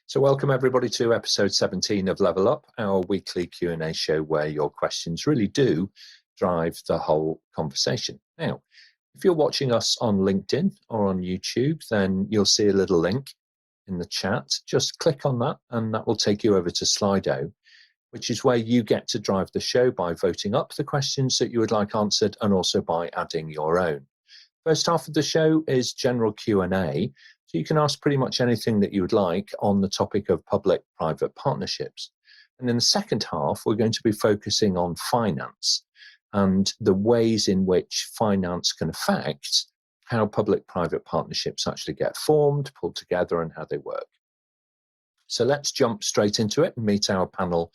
So welcome everybody to episode 17 of Level Up, our weekly Q&A show where your questions really do drive the whole conversation. Now, if you're watching us on LinkedIn or on YouTube, then you'll see a little link in the chat. Just click on that and that will take you over to Slido, which is where you get to drive the show by voting up the questions that you would like answered and also by adding your own. First half of the show is general Q&A. So you can ask pretty much anything that you would like on the topic of public-private partnerships. And in the second half, we're going to be focusing on finance and the ways in which finance can affect how public-private partnerships actually get formed, pulled together, and how they work. So let's jump straight into it and meet our panel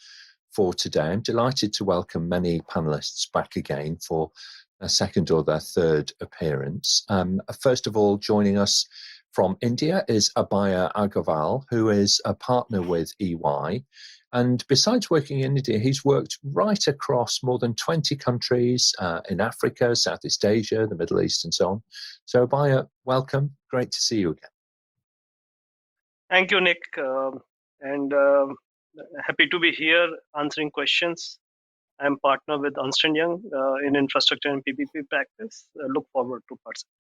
for today. I'm delighted to welcome many panelists back again for their second or their third appearance. First of all, joining us from India is Abhaya Agarwal, who is a partner with EY. And besides working in India, he's worked right across more than 20 countries in Africa, Southeast Asia, the Middle East, and so on. So Abhaya, welcome. Great to see you again. Thank you, Nick. Happy to be here answering questions. I'm partner with Ernst & Young in infrastructure and PPP practice. Look forward to participating.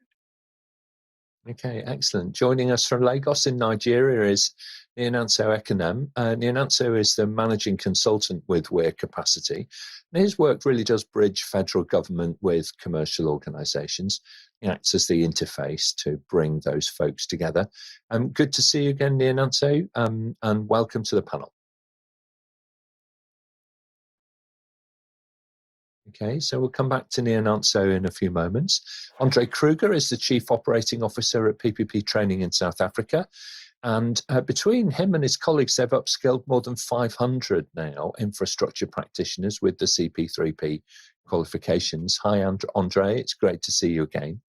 Okay, excellent. Joining us from Lagos in Nigeria is Nyananso Ekanem. Nyananso is the managing consultant with Weircapacity. And his work really does bridge federal government with commercial organisations. He acts as the interface to bring those folks together. Good to see you again, Nyananso, and welcome to the panel. Okay, so we'll come back to Nyananso in a few moments. Andre Kruger is the Chief Operating Officer at PPP Training in South Africa. And between him and his colleagues, they've upskilled more than 500 now infrastructure practitioners with the CP3P qualifications. Hi, Andre, it's great to see you again.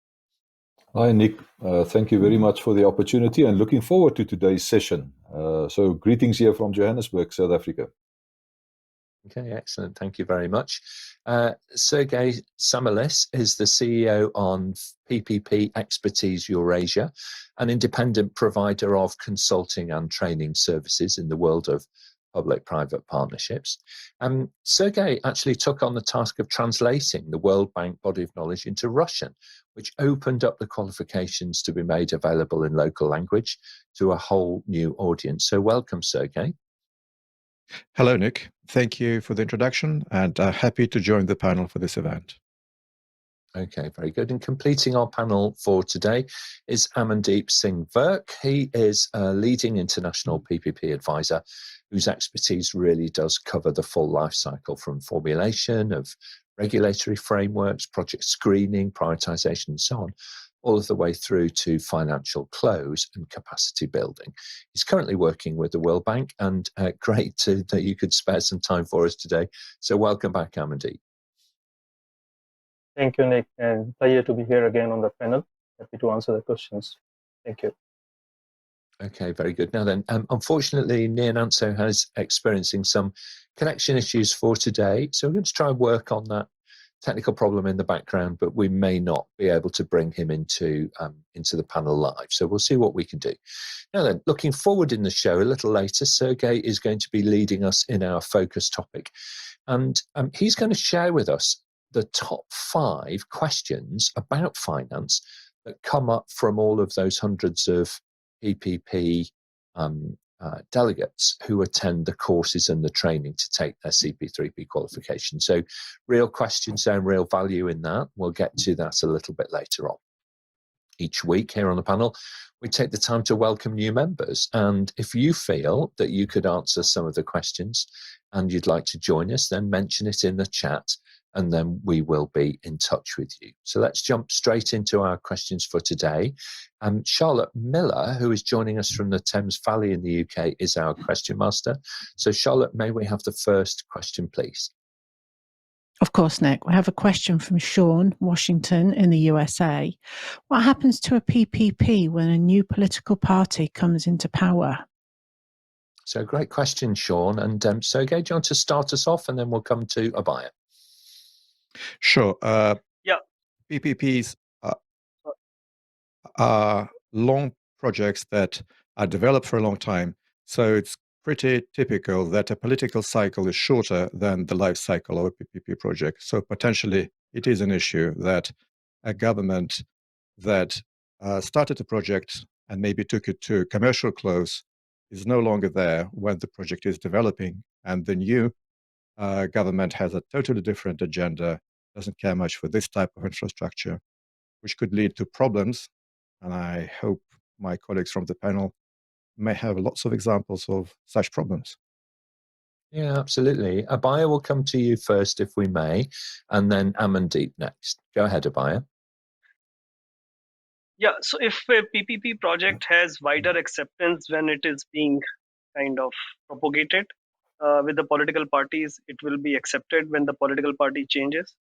Hi, Nick. Thank you very much for the opportunity and looking forward to today's session. So greetings here from Johannesburg, South Africa. Okay, excellent. Thank you very much. Sergei Samolis is the CEO on PPP Expertise Eurasia, an independent provider of consulting and training services in the world of public-private partnerships. Sergei actually took on the task of translating the World Bank body of knowledge into Russian, which opened up the qualifications to be made available in local language to a whole new audience. So welcome, Sergei. Hello, Nick. Thank you for the introduction and happy to join the panel for this event. Okay, very good. And completing our panel for today is Amandeep Singh Virk. He is a leading international PPP advisor whose expertise really does cover the full life cycle from formulation of regulatory frameworks, project screening, prioritization, and so on, all of the way through to financial close and capacity building. He's currently working with the World Bank, and great that you could spare some time for us today. So welcome back, Amandeep. Thank you, Nick, and pleasure to be here again on the panel. Happy to answer the questions. Thank you. Okay, very good. Now then, unfortunately, Nyananso has experiencing some connection issues for today, so we're going to try and work on that technical problem in the background, but we may not be able to bring him into the panel live. So we'll see what we can do. Now then, looking forward in the show a little later, Sergei is going to be leading us in our focus topic. And he's going to share with us the top 5 questions about finance that come up from all of those hundreds of PPP delegates who attend the courses and the training to take their CP3P qualification. So real questions and real value in that. We'll get to that a little bit later on. Each week here on the panel, we take the time to welcome new members. And if you feel that you could answer some of the questions and you'd like to join us, then mention it in the chat and then we will be in touch with you. So let's jump straight into our questions for today. Charlotte Miller, who is joining us from the Thames Valley in the UK, is our question master. So Charlotte, may we have the first question, please? Of course, Nick. We have a question from Sean, Washington in the USA. What happens to a PPP when a new political party comes into power? So great question, Sean. And Sergei, do you want to start us off and then we'll come to Abhaya? Sure. Yeah. PPPs are long projects that are developed for a long time. So it's pretty typical that a political cycle is shorter than the life cycle of a PPP project. So potentially it is an issue that a government that started a project and maybe took it to commercial close is no longer there when the project is developing, and the new government has a totally different agenda, doesn't care much for this type of infrastructure, which could lead to problems. And I hope my colleagues from the panel may have lots of examples of such problems. Yeah, absolutely. Abhaya will come to you first, if we may, and then Amandeep next. Go ahead, Abhaya. Yeah, so if a PPP project has wider acceptance when it is being kind of propagated with the political parties, it will be accepted when the political party changes.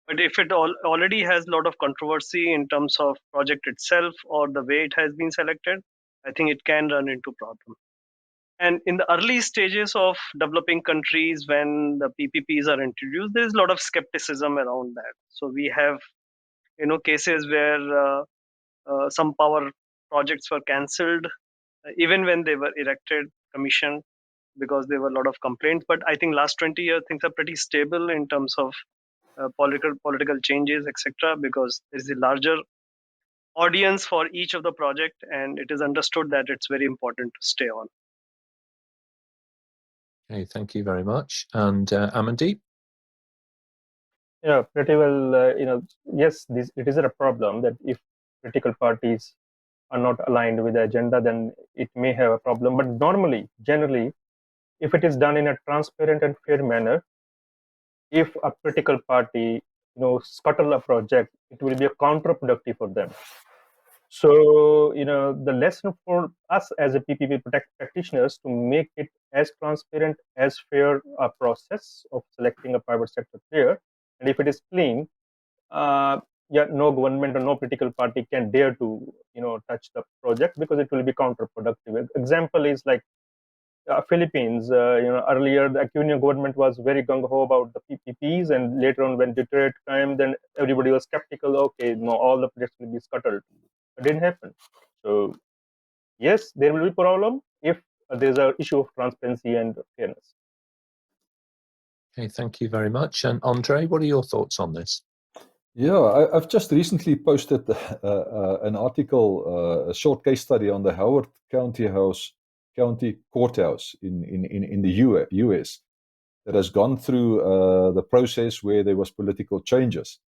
But if it already has a lot of controversy in terms of project itself or the way it has been selected, I think it can run into problem. And in the early stages of developing countries, when the PPPs are introduced, there is a lot of skepticism around that. So we have, cases where some power projects were cancelled, even when they were erected, commissioned, because there were a lot of complaints. But I think last 20 years things are pretty stable in terms of political changes, etc. Because there is a larger audience for each of the project, and it is understood that it's very important to stay on. Okay, thank you very much. And Amandeep? Yeah, pretty well. Yes, it is a problem that if political parties are not aligned with the agenda, then it may have a problem. But generally, if it is done in a transparent and fair manner, if a political party, scuttle a project, it will be counterproductive for them. So, the lesson for us as a PPP practitioners to make it as transparent, as fair a process of selecting a private sector player. And if it is clean, no government or no political party can dare to, touch the project because it will be counterproductive. Example is like Philippines. Earlier the Aquino government was very gung-ho about the PPPs, and later on when Duterte came, then everybody was skeptical. Okay, no, all the projects will be scuttled. It didn't happen. So yes, there will be problem if there's an issue of transparency and fairness. Okay, thank you very much. And Andre, what are your thoughts on this? Yeah, I've just recently posted an article, a short case study on the Howard County Courthouse in the US that has gone through the process where there was political changes.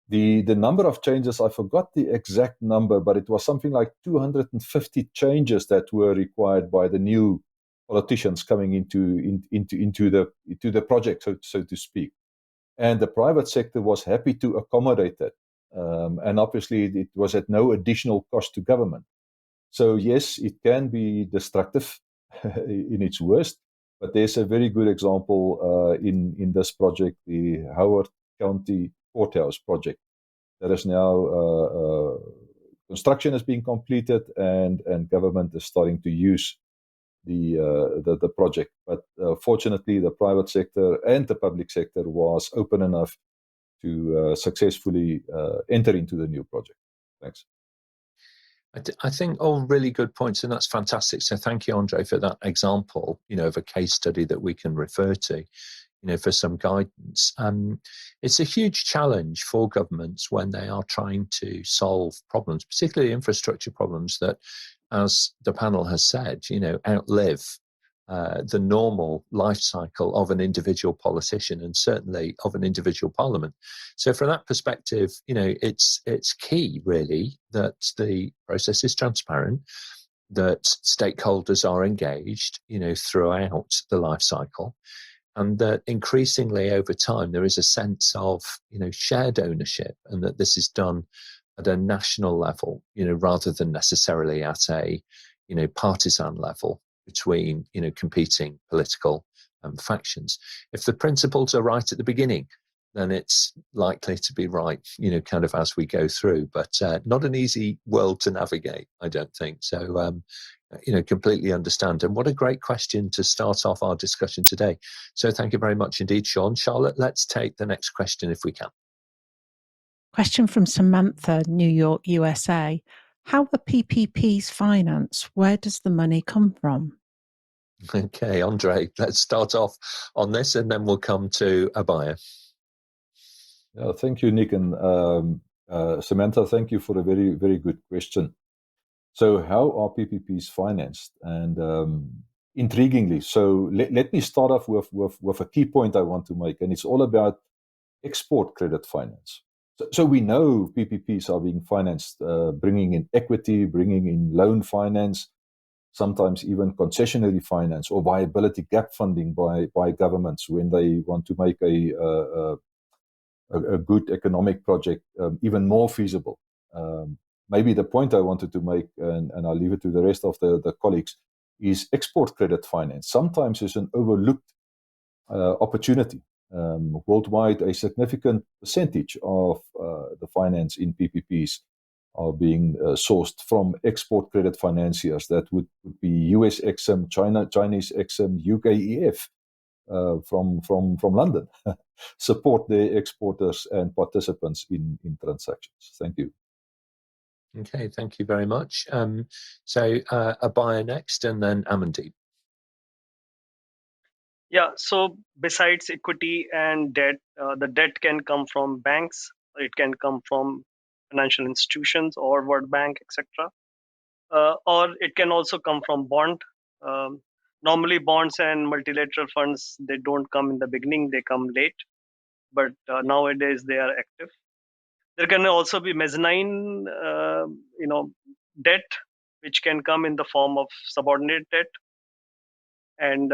The number of changes, I forgot the exact number, but it was something like 250 changes that were required by the new politicians coming into the project, so to speak. And the private sector was happy to accommodate that. And obviously, it was at no additional cost to government. So yes, it can be destructive in its worst, but there's a very good example in this project, the Howard County Courthouse project, that is now construction has been completed, and government is starting to use the project. But fortunately, the private sector and the public sector was open enough to successfully enter into the new project. Thanks. I think all really good points, and that's fantastic. So thank you, Andre, for that example, of a case study that we can refer to, for some guidance. It's a huge challenge for governments when they are trying to solve problems, particularly infrastructure problems that, as the panel has said, outlive the normal life cycle of an individual politician and certainly of an individual parliament. So from that perspective, it's key really that the process is transparent, that stakeholders are engaged, throughout the life cycle, and that increasingly over time there is a sense of, shared ownership, and that this is done at a national level, rather than necessarily at a, partisan level between, competing political factions. If the principles are right at the beginning, then it's likely to be right, kind of as we go through, but not an easy world to navigate, I don't think. So, completely understand. And what a great question to start off our discussion today. So thank you very much indeed, Sean. Charlotte, let's take the next question if we can. Question from Samantha, New York, USA. How are PPPs financed? Where does the money come from? Okay, Andre, let's start off on this and then we'll come to Abhaya. Yeah, thank you, Nick. And Samantha, thank you for a very, very good question. So how are PPPs financed? And intriguingly, so let me start off with a key point I want to make, and it's all about export credit finance. So we know PPPs are being financed, bringing in equity, bringing in loan finance, sometimes even concessionary finance or viability gap funding by governments when they want to make a good economic project even more feasible. Maybe the point I wanted to make, and I'll leave it to the rest of the colleagues, is export credit finance sometimes is an overlooked opportunity. Worldwide, a significant percentage of the finance in PPPs are being sourced from export credit financiers. That would be US Exim, Chinese Exim, UK EF from London. Support their exporters and participants in transactions. Thank you. Okay, thank you very much. So Abhaya next, and then Amandeep. Yeah, so besides equity and debt, the debt can come from banks, it can come from financial institutions or World Bank, etc. Or it can also come from bond. Normally, bonds and multilateral funds, they don't come in the beginning, they come late. But nowadays, they are active. There can also be mezzanine, debt, which can come in the form of subordinate debt. And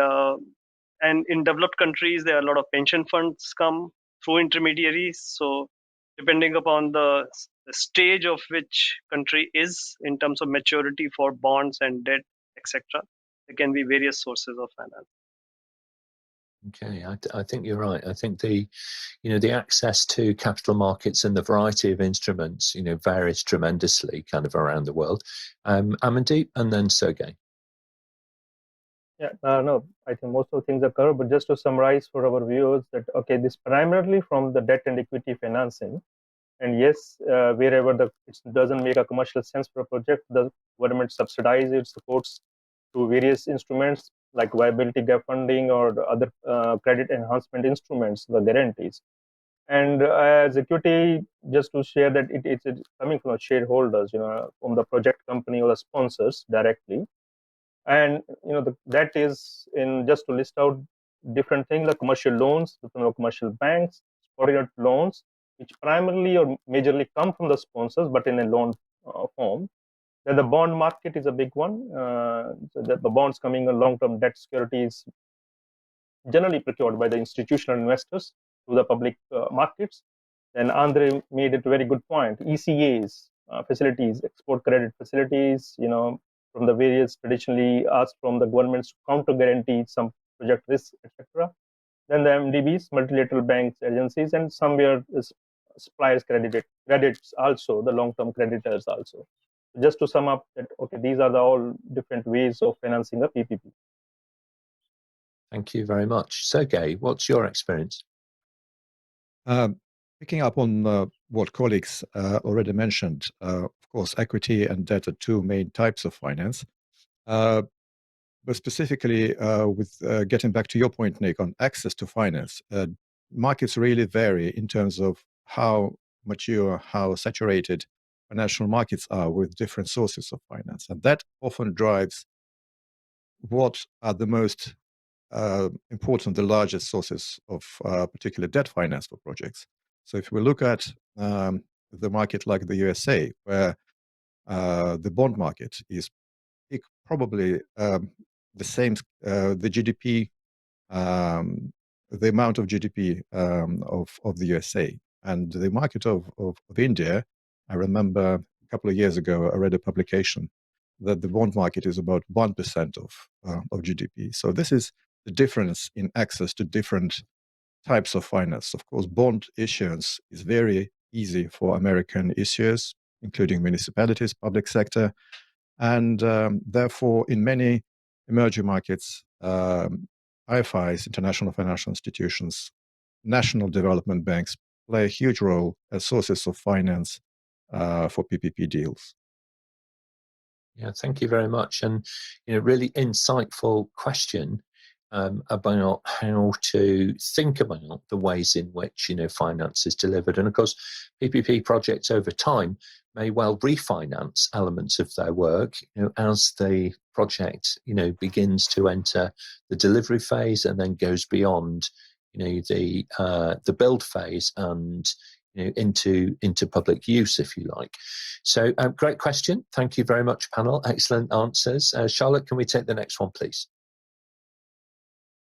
in developed countries, there are a lot of pension funds come through intermediaries. So depending upon the stage of which country is in terms of maturity for bonds and debt, etc., there can be various sources of finance. Okay, I think you're right. I think the access to capital markets and the variety of instruments, varies tremendously kind of around the world. Amandeep, and then Sergei. Yeah, no, I think most of the things are covered, but just to summarize for our viewers that, okay, this primarily from the debt and equity financing. And yes, wherever it doesn't make a commercial sense for a project, the government subsidizes it, supports through various instruments like viability gap funding or the other credit enhancement instruments, the guarantees. And as equity, just to share that it's coming from the shareholders, from the project company or the sponsors directly. And that is in, just to list out different things, like commercial loans from commercial banks, subordinate loans, which primarily or majorly come from the sponsors, but in a loan form. Then the bond market is a big one. So that the bonds coming on long-term debt securities generally procured by the institutional investors through the public markets. And Andre made it a very good point. ECAs, facilities, export credit facilities, from the various traditionally asked from the governments to counter guarantee some project risk, etc. Then the MDBs, multilateral banks, agencies, and somewhere suppliers credits also, the long-term creditors also. Just to sum up that, okay, these are the all different ways of financing a PPP. Thank you very much. Sergei, what's your experience? Picking up on what colleagues already mentioned, of course, equity and debt are two main types of finance. But specifically, with getting back to your point, Nick, on access to finance, markets really vary in terms of how mature, how saturated financial markets are with different sources of finance. And that often drives what are the most important, the largest sources of particular debt finance for projects. So if we look at the market like the USA, where the bond market is probably the same, the GDP, the amount of GDP of the USA, and the market of India. I remember a couple of years ago, I read a publication that the bond market is about 1% of GDP. So this is the difference in access to different types of finance. Of course, bond issuance is very easy for American issuers, including municipalities, public sector, and therefore in many emerging markets, IFIs, international financial institutions, national development banks play a huge role as sources of finance for PPP deals. Yeah, thank you very much. And really insightful question about how to think about the ways in which finance is delivered. And of course, PPP projects over time may well refinance elements of their work as the project begins to enter the delivery phase and then goes beyond the build phase and into public use, if you like. So great question. Thank you very much, panel. Excellent answers. Charlotte, can we take the next one, please?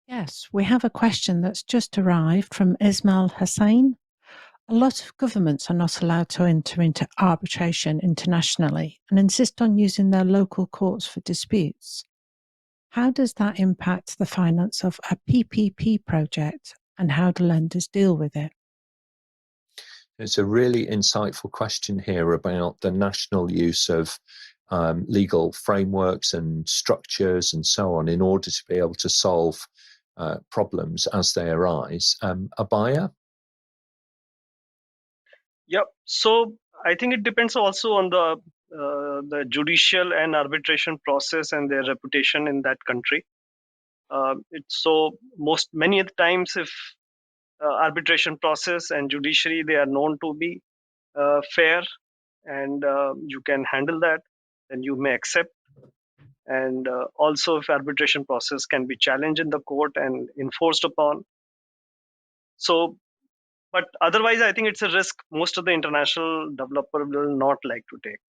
Yes, we have a question that's just arrived from Ismail Hussain. A lot of governments are not allowed to enter into arbitration internationally and insist on using their local courts for disputes. How does that impact the finance of a PPP project, and how do lenders deal with it? It's a really insightful question here about the national use of legal frameworks and structures and so on in order to be able to solve problems as they arise. Abhaya? Yep. So I think it depends also on the judicial and arbitration process and their reputation in that country. Many of the times, if arbitration process and judiciary, they are known to be fair and you can handle that, then you may accept. And also, if arbitration process can be challenged in the court and enforced upon. So, but otherwise, I think it's a risk most of the international developer will not like to take.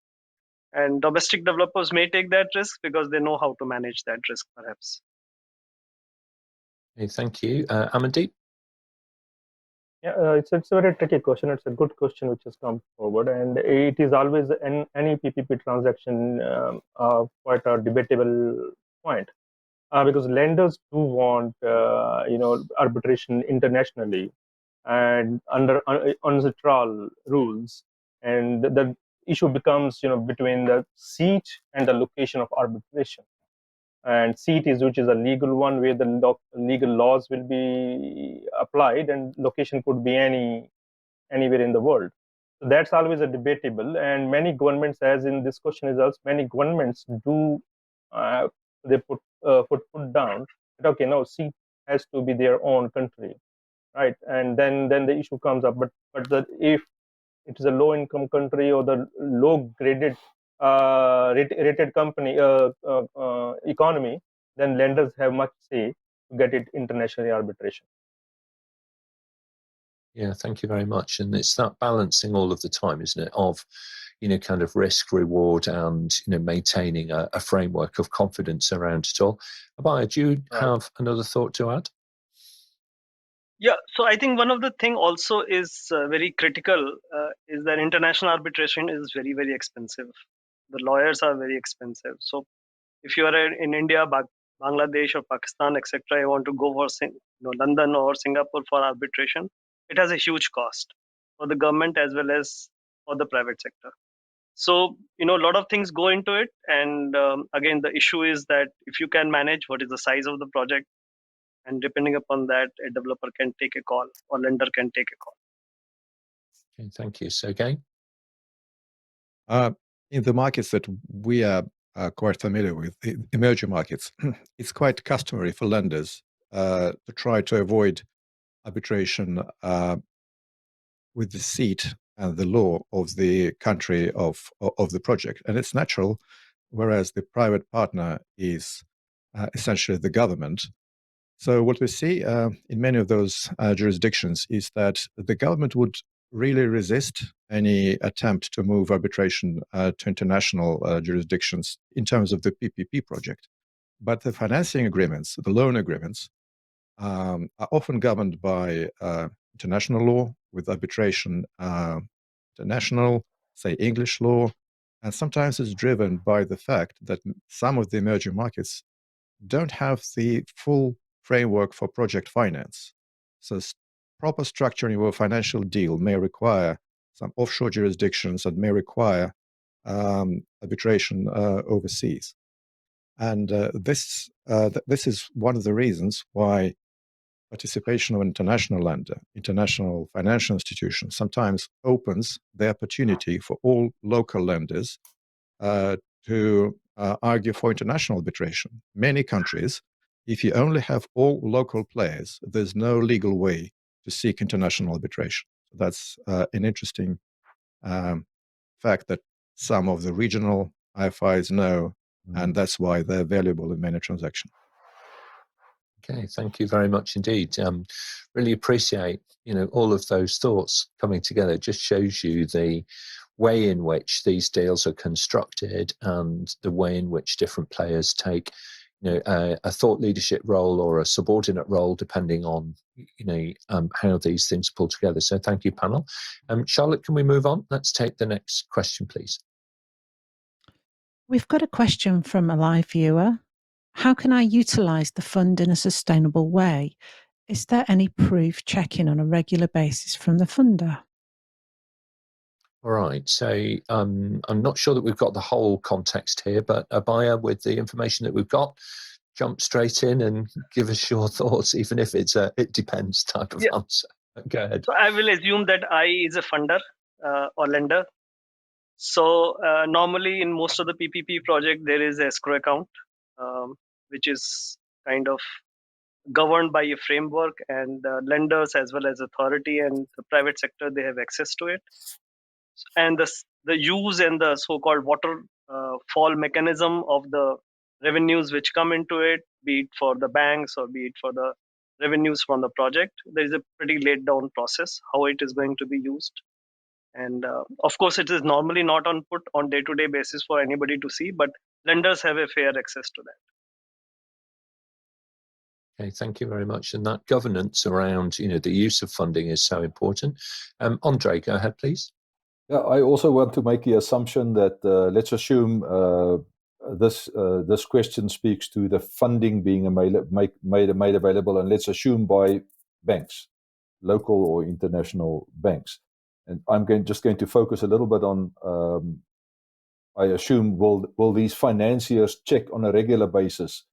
And domestic developers may take that risk because they know how to manage that risk, perhaps. Okay, thank you. Amandeep? Yeah, it's a very tricky question. It's a good question which has come forward, and it is always any PPP transaction quite a debatable point because lenders do want arbitration internationally and under UNCITRAL rules, and the issue becomes between the seat and the location of arbitration. And seat which is a legal one where the legal laws will be applied, and location could be anywhere in the world. So that's always a debatable, and many governments, as in this question is asked, many governments do they put down that okay, no, seat has to be their own country, right? And then the issue comes up, but if it is a low income country or the low graded rated company economy, then lenders have much say to get it internationally arbitration. Yeah, thank you very much. And it's that balancing all of the time, isn't it, of kind of risk reward and maintaining a framework of confidence around it all. Abhaya, do you have another thought to add? Yeah, so I think one of the thing also is very critical is that international arbitration is very, very expensive. The lawyers are very expensive. So if you are in India, Bangladesh or Pakistan, etc., you want to go for London or Singapore for arbitration, it has a huge cost for the government as well as for the private sector. So, a lot of things go into it. And again, the issue is that if you can manage what is the size of the project, and depending upon that, a developer can take a call or lender can take a call. Okay, thank you. Sergei? In the markets that we are quite familiar with, emerging markets, it's quite customary for lenders to try to avoid arbitration with the seat and the law of the country of the project. And it's natural, whereas the private partner is essentially the government. So what we see in many of those jurisdictions is that the government would really resist any attempt to move arbitration to international jurisdictions in terms of the PPP project. But the financing agreements, the loan agreements, are often governed by international law, with arbitration international, say English law, and sometimes it's driven by the fact that some of the emerging markets don't have the full framework for project finance. So proper structuring of a financial deal may require some offshore jurisdictions and may require arbitration overseas. And this is one of the reasons why participation of an international lender, international financial institution, sometimes opens the opportunity for all local lenders to argue for international arbitration. Many countries, if you only have all local players, there's no legal way to seek international arbitration. That's an interesting fact that some of the regional IFIs know, and that's why they're valuable in many transactions. Okay, thank you very much indeed. Really appreciate, all of those thoughts coming together. It just shows you the way in which these deals are constructed and the way in which different players take, a thought leadership role or a subordinate role, depending on, how these things pull together. So thank you, panel. Charlotte, can we move on? Let's take the next question, please. We've got a question from a live viewer. How can I utilise the fund in a sustainable way? Is there any proof checking on a regular basis from the funder? All right, so I'm not sure that we've got the whole context here, but Abhaya, with the information that we've got, jump straight in and give us your thoughts, even if it's a "it depends" type of answer. Go ahead. So I will assume that I is a funder or lender. So normally in most of the PPP project, there is escrow account, which is kind of governed by a framework, and lenders as well as authority and the private sector, they have access to it. And the use and the so-called waterfall mechanism of the revenues which come into it, be it for the banks or be it for the revenues from the project, there is a pretty laid down process how it is going to be used. And of course, it is normally not put on day-to-day basis for anybody to see, but lenders have a fair access to that. Okay, thank you very much. And that governance around, the use of funding is so important. Andre, go ahead, please. Yeah, I also want to make the assumption that let's assume this question speaks to the funding being made available, and let's assume by banks, local or international banks. And I'm just going to focus a little bit on, I assume, will these financiers check on a regular basis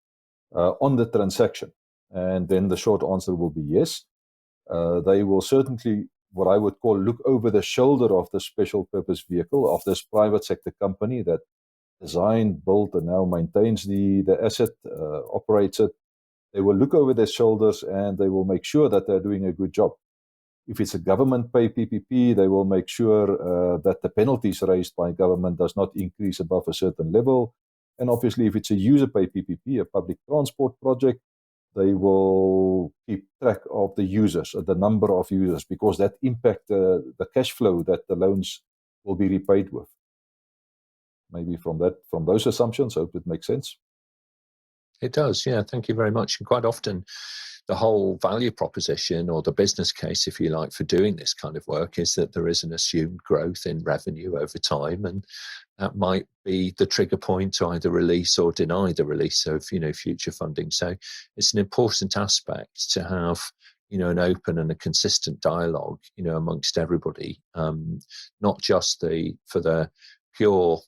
on the transaction? And then the short answer will be yes. They will certainly, what I would call, look over the shoulder of the special purpose vehicle of this private sector company that designed, built, and now maintains the asset, operates it. They will look over their shoulders and they will make sure that they're doing a good job. If it's a government pay PPP, they will make sure that the penalties raised by government does not increase above a certain level. And obviously, if it's a user pay PPP, a public transport project, they will keep track of the users, the number of users, because that impact the cash flow that the loans will be repaid with. Maybe from those assumptions, I hope it makes sense. It does, yeah. Thank you very much. And quite often, the whole value proposition, or the business case, if you like, for doing this kind of work is that there is an assumed growth in revenue over time, and that might be the trigger point to either release or deny the release of, future funding. So it's an important aspect to have, an open and a consistent dialogue, amongst everybody, not just for the pure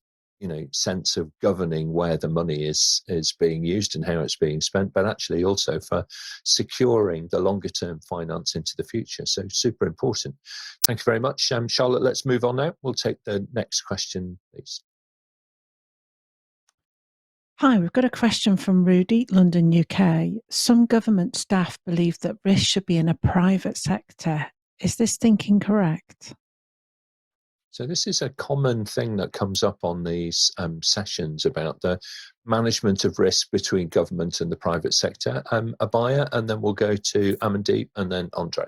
sense of governing where the money is being used and how it's being spent, but actually also for securing the longer term finance into the future. So super important. Thank you very much. Charlotte, let's move on now. We'll take the next question, please. Hi, we've got a question from Rudy, London, UK. Some government staff believe that risk should be in a private sector. Is this thinking correct? So this is a common thing that comes up on these sessions about the management of risk between government and the private sector. Abhaya, and then we'll go to Amandeep and then Andre.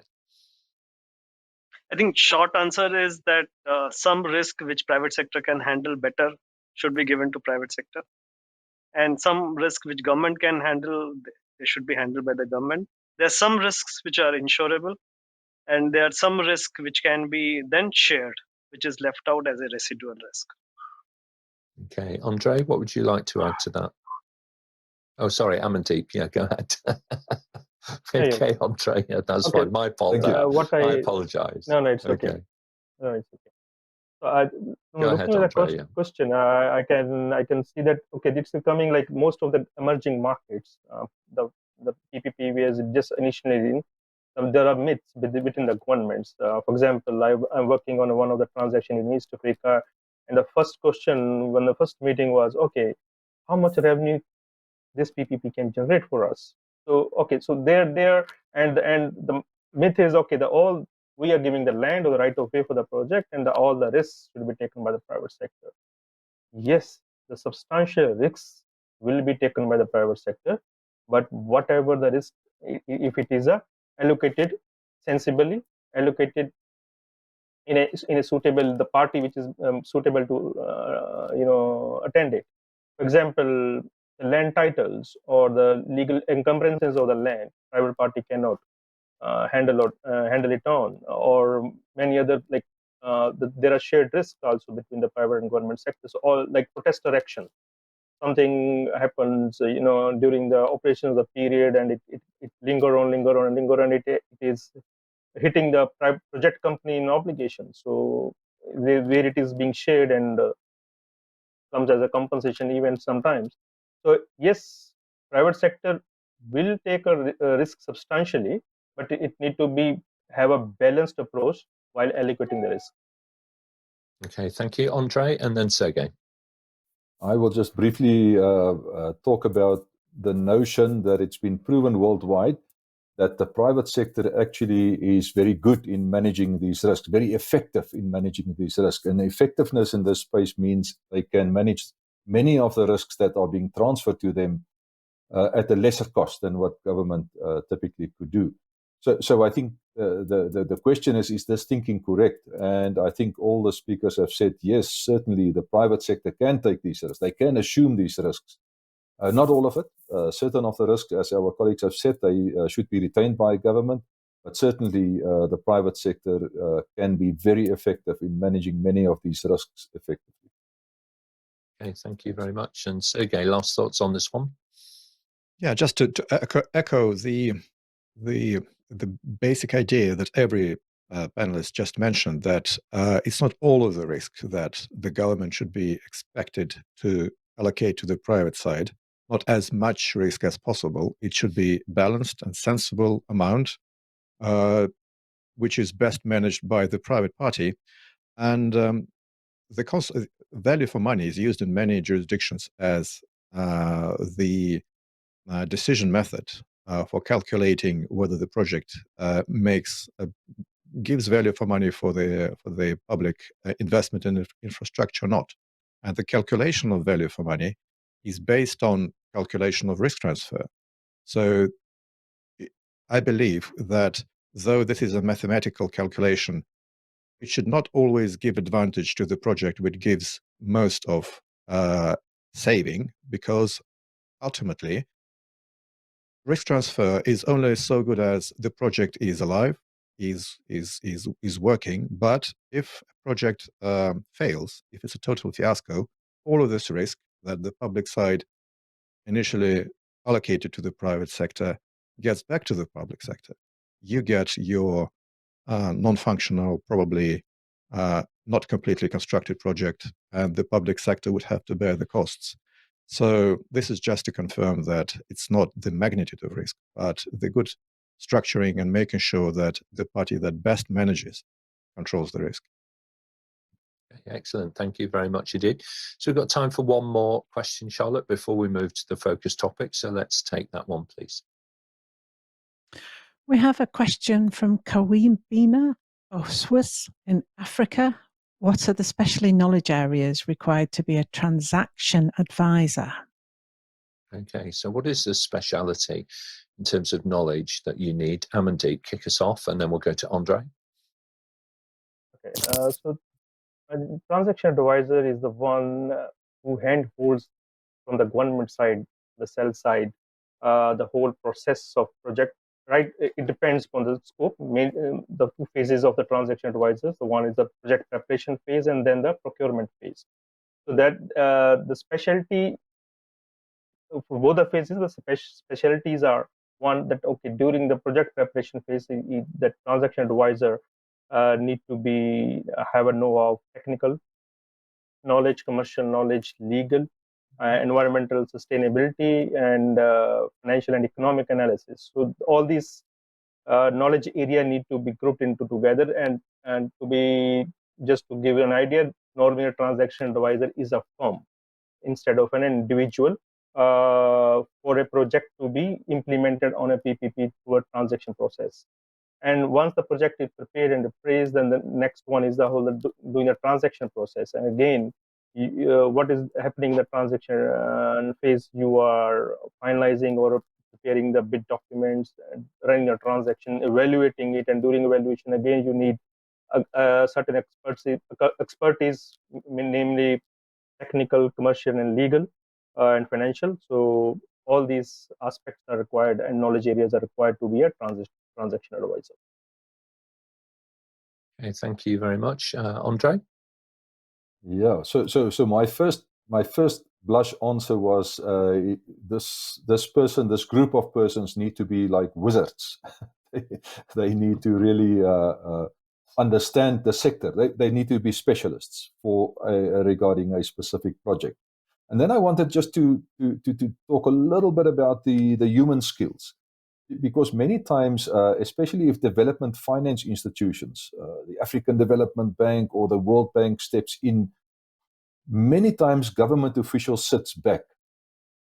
I think short answer is that some risk which private sector can handle better should be given to private sector. And some risk which government can handle, they should be handled by the government. There are some risks which are insurable, and there are some risks which can be then shared, which is left out as a residual risk. Okay, Andre, what would you like to add to that? Oh, sorry, Amandeep. Yeah, go ahead. Okay, Andre. Yeah, that's okay. fine. My fault. I apologize. No, it's okay. No, it's okay. So looking at the question, I can see that it's becoming like most of the emerging markets. The PPP was just initially in. There are myths between the governments. For example, I'm working on one of the transactions in East Africa. And the first question when the first meeting was, okay, how much revenue this PPP can generate for us? So okay, so there and the myth is, okay, all we are giving the land or the right of way for the project, and all the risks should be taken by the private sector. Yes, the substantial risks will be taken by the private sector, but whatever the risk, if it is allocated sensibly, allocated in a suitable, the party which is suitable to attend it. For example, the land titles or the legal encumbrances of the land, private party cannot handle it on, or many other, like there are shared risks also between the private and government sectors. All like protester action, something happens during the operation of the period, and it linger on, and it is hitting the project company in obligation. So where it is being shared and comes as a compensation event sometimes. So yes, private sector will take a risk substantially, but it need to be have a balanced approach while allocating the risk. Okay, thank you, Andre, and then Sergei. I will just briefly talk about the notion that it's been proven worldwide that the private sector actually is very good in managing these risks, very effective in managing these risks. And effectiveness in this space means they can manage many of the risks that are being transferred to them at a lesser cost than what government typically could do. So I think the question is this thinking correct? And I think all the speakers have said, yes, certainly the private sector can take these risks. They can assume these risks. Not all of it. Certain of the risks, as our colleagues have said, they should be retained by government. But certainly the private sector can be very effective in managing many of these risks effectively. Okay, thank you very much. And Sergei, last thoughts on this one? Yeah, just to echo the basic idea that every panelist just mentioned, that it's not all of the risk that the government should be expected to allocate to the private side, not as much risk as possible. It should be balanced and sensible amount, which is best managed by the private party. And the value for money is used in many jurisdictions as the decision method for calculating whether the project gives value for money for the public investment in infrastructure or not. And the calculation of value for money is based on calculation of risk transfer. So I believe that though this is a mathematical calculation, it should not always give advantage to the project which gives most of saving, because ultimately risk transfer is only so good as the project is alive, is working. But if a project fails, if it's a total fiasco, all of this risk that the public side initially allocated to the private sector gets back to the public sector. You get your non-functional, probably not completely constructed project, and the public sector would have to bear the costs. So this is just to confirm that it's not the magnitude of risk, but the good structuring and making sure that the party that best manages controls the risk. Excellent. Thank you very much indeed. So we've got time for one more question, Charlotte, before we move to the focus topic. So let's take that one, please. We have a question from Kawim Bina of Swiss in Africa. What are the specialty knowledge areas required to be a transaction advisor? Okay, so what is the speciality in terms of knowledge that you need? Amandeep, kick us off, and then we'll go to Andre. Okay, so a transaction advisor is the one who handholds from the government side, the sell side, the whole process of project. Right, it depends on the scope. The two phases of the transaction advisors. The one is the project preparation phase, and then the procurement phase. So that the specialty for both the phases, the specialties are one that during the project preparation phase, the transaction advisor need to be have a know of technical knowledge, commercial knowledge, legal, environmental sustainability, and financial and economic analysis. So all these knowledge area need to be grouped into together and to be just to give you an idea, normally a transaction advisor is a firm instead of an individual for a project to be implemented on a PPP through a transaction process. And once the project is prepared and appraised, then the next one is the whole doing the transaction process. And again, what is happening in the transaction phase? You are finalizing or preparing the bid documents, running a transaction, evaluating it, and during evaluation, again, you need a certain expertise, namely technical, commercial, and legal, and financial. So all these aspects are required, and knowledge areas are required to be a transaction advisor. Okay, thank you very much, Andre. Yeah. So my first blush answer was this group of persons need to be like wizards. They need to really understand the sector. They need to be specialists for regarding a specific project. And then I wanted just to talk a little bit about the human skills, because many times, especially if development finance institutions, the African Development Bank or the World Bank steps in, many times government officials sits back.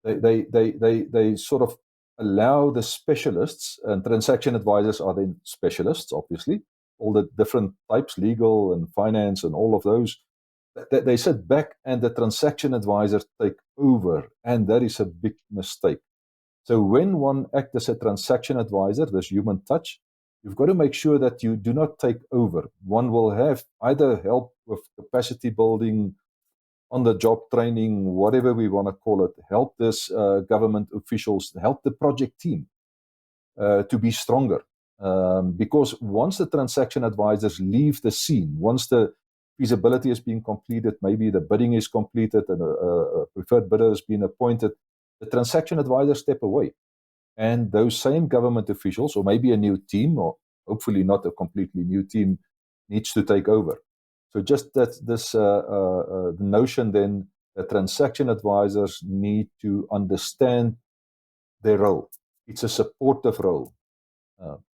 They sort of allow the specialists, and transaction advisors are then specialists, obviously, all the different types, legal and finance and all of those. They sit back and the transaction advisors take over, and that is a big mistake. So when one acts as a transaction advisor, this human touch, you've got to make sure that you do not take over. One will have either help with capacity building, on-the-job training, whatever we want to call it, help this government officials, help the project team to be stronger. Because once the transaction advisors leave the scene, once the feasibility has been completed, maybe the bidding is completed and a preferred bidder has been appointed, the transaction advisors step away. And those same government officials, or maybe a new team, or hopefully not a completely new team, needs to take over. So just that this the notion then that transaction advisors need to understand their role. It's a supportive role.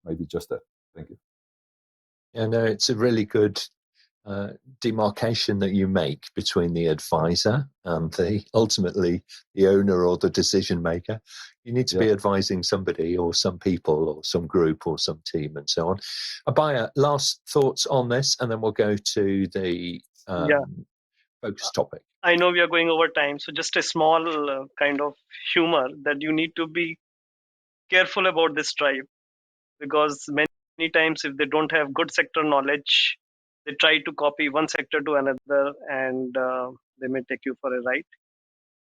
Maybe just that. Thank you. Yeah, no, it's a really good demarcation that you make between the advisor and ultimately the owner or the decision maker. You need to be advising somebody or some people or some group or some team and so on. Abhaya, last thoughts on this, and then we'll go to the focus topic. I know we are going over time, so just a small kind of humor that you need to be careful about this tribe, because many times if they don't have good sector knowledge, they try to copy one sector to another, and they may take you for a ride.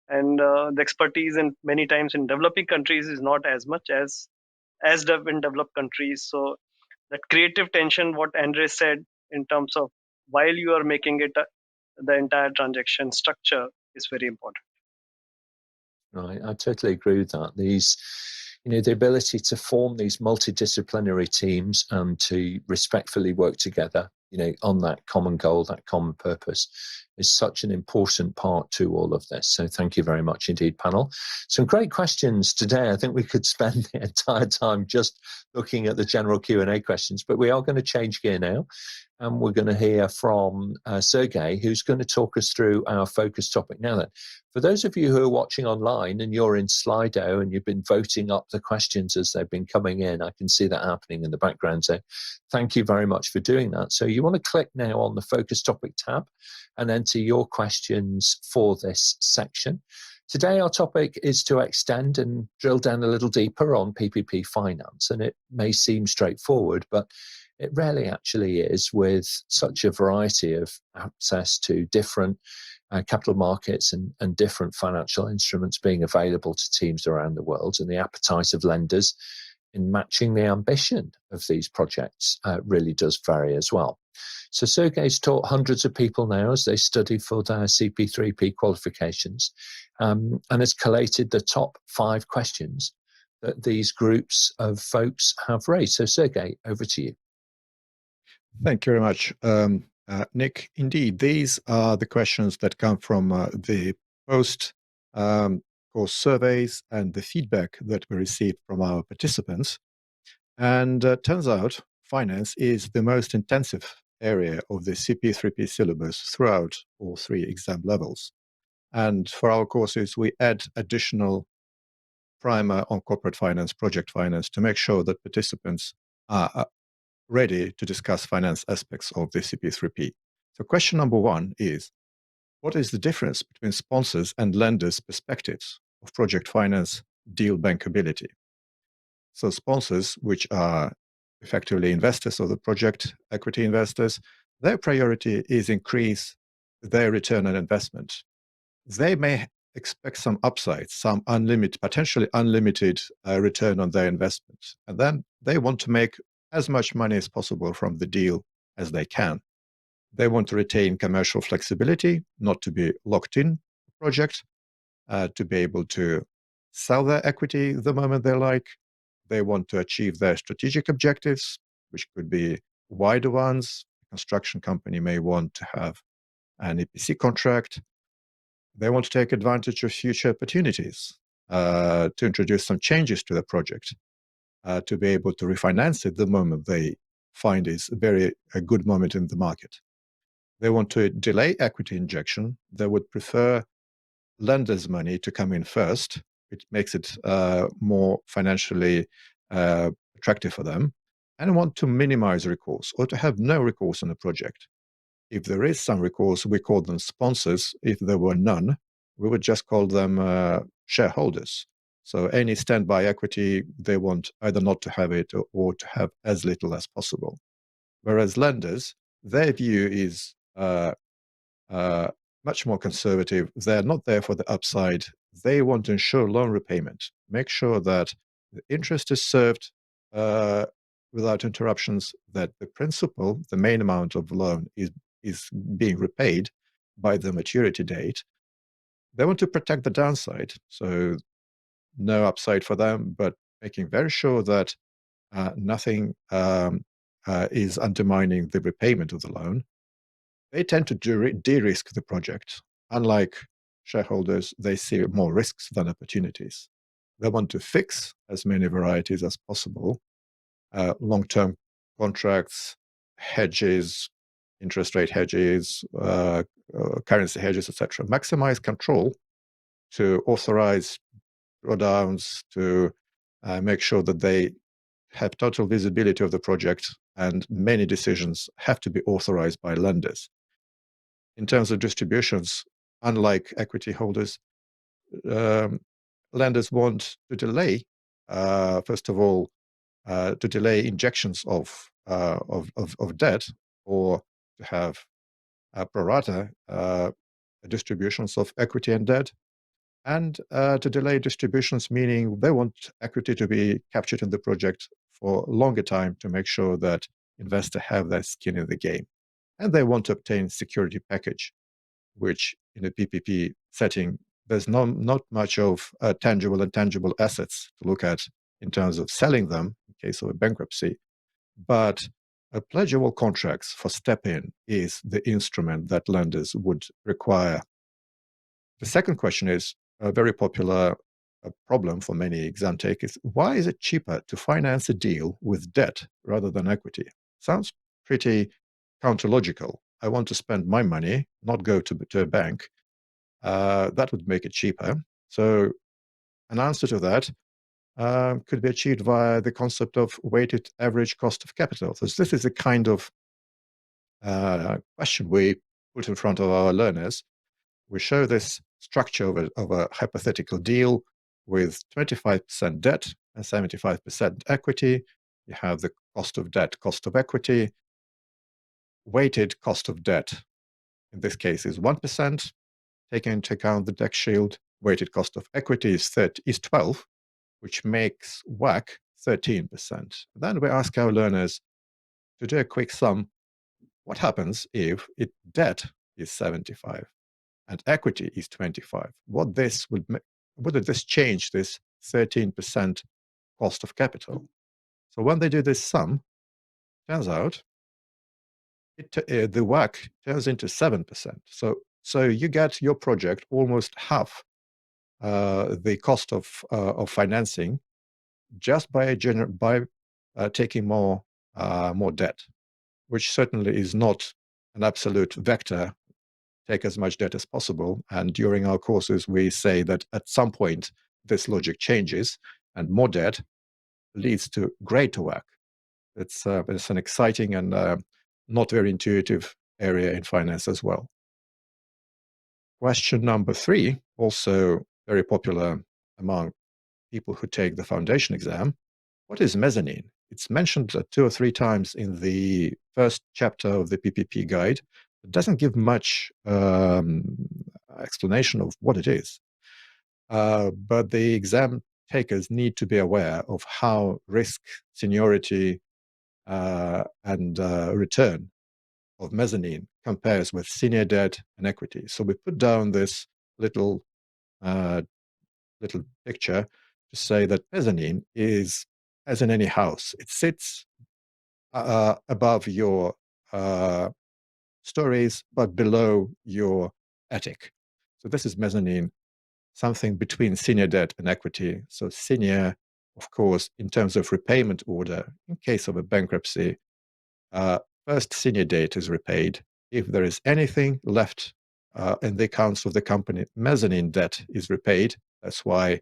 And the expertise in many times in developing countries is not as much as in developed countries. So that creative tension, what Andre said, in terms of while you are making it the entire transaction structure, is very important. Right, I totally agree with that. These, the ability to form these multidisciplinary teams and to respectfully work together, on that common goal, that common purpose, is such an important part to all of this. So thank you very much indeed, panel. Some great questions today. I think we could spend the entire time just looking at the general Q&A questions, but we are going to change gear now. And we're going to hear from Sergei, who's going to talk us through our focus topic. Now then, for those of you who are watching online and you're in Slido and you've been voting up the questions as they've been coming in, I can see that happening in the background. So thank you very much for doing that. So you want to click now on the focus topic tab and enter your questions for this section. Today, our topic is to extend and drill down a little deeper on PPP finance. And it may seem straightforward, but it rarely actually is, with such a variety of access to different capital markets and different financial instruments being available to teams around the world, and the appetite of lenders in matching the ambition of these projects really does vary as well. So Sergei's taught hundreds of people now as they study for their CP3P qualifications, and has collated the top 5 questions that these groups of folks have raised. So Sergei, over to you. Thank you very much, Nick. Indeed, these are the questions that come from the post-course surveys and the feedback that we received from our participants. And turns out finance is the most intensive area of the CP3P syllabus throughout all 3 exam levels. And for our courses, we add additional primer on corporate finance, project finance, to make sure that participants are ready to discuss finance aspects of the CP3P. So question number 1 is, what is the difference between sponsors and lenders' perspectives of project finance deal bankability? So sponsors, which are effectively investors of the project, equity investors, their priority is increase their return on investment. They may expect some upside, some potentially unlimited return on their investment. And then they want to make as much money as possible from the deal as they can. They want to retain commercial flexibility, not to be locked in the project, to be able to sell their equity the moment they like. They want to achieve their strategic objectives, which could be wider ones. A construction company may want to have an EPC contract. They want to take advantage of future opportunities, to introduce some changes to the project, to be able to refinance it the moment they find is a good moment in the market. They want to delay equity injection. They would prefer lenders' money to come in first. It makes it more financially attractive for them, and want to minimize recourse or to have no recourse on the project. If there is some recourse, we call them sponsors. If there were none, we would just call them shareholders. So any standby equity, they want either not to have it or to have as little as possible. Whereas lenders, their view is much more conservative. They're not there for the upside. They want to ensure loan repayment, make sure that the interest is served without interruptions, that the principal, the main amount of the loan, is being repaid by the maturity date. They want to protect the downside, so no upside for them, but making very sure that nothing is undermining the repayment of the loan. They tend to de-risk the project. Unlike shareholders, they see more risks than opportunities. They want to fix as many varieties as possible, long-term contracts, hedges, interest rate hedges, currency hedges, etc. Maximize control to authorize drawdowns, to make sure that they have total visibility of the project, and many decisions have to be authorized by lenders. In terms of distributions, unlike equity holders, lenders want to delay, first of all, to delay injections of debt, or to have pro rata distributions of equity and debt, and to delay distributions, meaning they want equity to be captured in the project for a longer time to make sure that investors have their skin in the game. And they want to obtain security package, which in a PPP setting, there's not much of tangible and intangible assets to look at in terms of selling them in case of a bankruptcy. But pledgeable contracts for step-in is the instrument that lenders would require. The second question is a very popular problem for many exam takers. Why is it cheaper to finance a deal with debt rather than equity? Sounds pretty counterlogical. I want to spend my money, not go to a bank. That would make it cheaper. So an answer to that could be achieved via the concept of weighted average cost of capital. So this is a kind of question we put in front of our learners. We show this structure of a hypothetical deal with 25% debt and 75% equity. You have the cost of debt, cost of equity. Weighted cost of debt, in this case, is 1%, taking into account the debt shield. Weighted cost of equity is 12, which makes WACC 13%. Then we ask our learners to do a quick sum. What happens if debt is 75 and equity is 25? Would this change this 13% cost of capital? So when they do this sum, turns out the WACC turns into 7%. So you get your project almost half the cost of financing just by taking more debt. which certainly is not an absolute vector, take as much debt as possible. And during our courses, we say that at some point, this logic changes and more debt leads to greater WACC. It's an exciting and not very intuitive area in finance as well. Question number 3, also very popular among people who take the foundation exam. What is mezzanine? It's mentioned 2 or 3 times in the first chapter of the PPP guide. It doesn't give much explanation of what it is. But the exam takers need to be aware of how risk, seniority, and return of mezzanine compares with senior debt and equity. So we put down this little picture to say that mezzanine is, as in any house, it sits above your stories, but below your attic. So this is mezzanine, something between senior debt and equity. So senior, of course, in terms of repayment order, in case of a bankruptcy, first senior debt is repaid. If there is anything left in the accounts of the company, mezzanine debt is repaid. That's why